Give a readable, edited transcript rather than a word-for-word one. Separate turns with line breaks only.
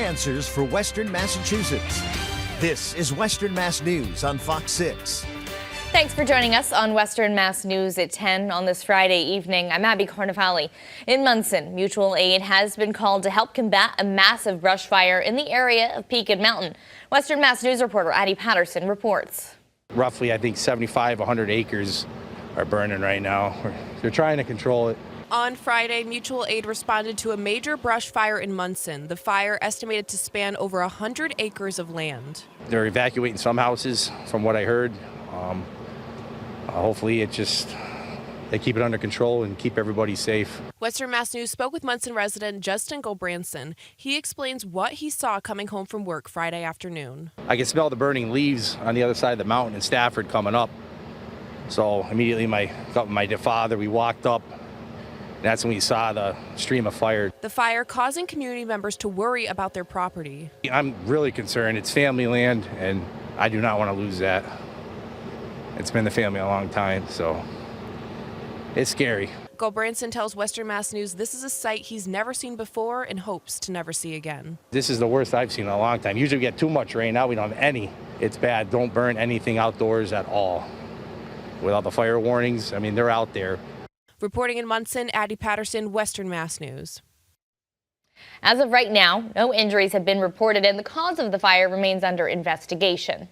answers for Western Massachusetts. This is Western Mass News on Fox 6.
Thanks for joining us on Western Mass News at 10 on this Friday evening. I'm Abby Carnevale. In Monson, mutual aid has been called to help combat a massive brush fire in the area of Pekin Mountain. Western Mass News reporter Addie Patterson reports.
Roughly, I think 100 acres are burning right now. They're trying to control it.
On Friday, mutual aid responded to a major brush fire in Monson. The fire estimated to span over 100 acres of land.
They're evacuating some houses, from what I heard. Hopefully they keep it under control and keep everybody safe.
Western Mass News spoke with Monson resident Justin Gulbranson. He explains what he saw coming home from work Friday afternoon.
I could smell the burning leaves on the other side of the mountain in Stafford coming up. So immediately my father, we walked up. That's when we saw the stream of fire.
The fire causing community members to worry about their property.
I'm really concerned. It's family land, and I do not want to lose that. It's been the family a long time, so it's scary.
Gulbranson tells Western Mass News this is a sight he's never seen before and hopes to never see again.
This is the worst I've seen in a long time. Usually we get too much rain. Now we don't have any. It's bad. Don't burn anything outdoors at all. Without the fire warnings, I mean, they're out there.
Reporting in Monson, Addie Patterson, Western Mass News.
As of right now, no injuries have been reported and the cause of the fire remains under investigation.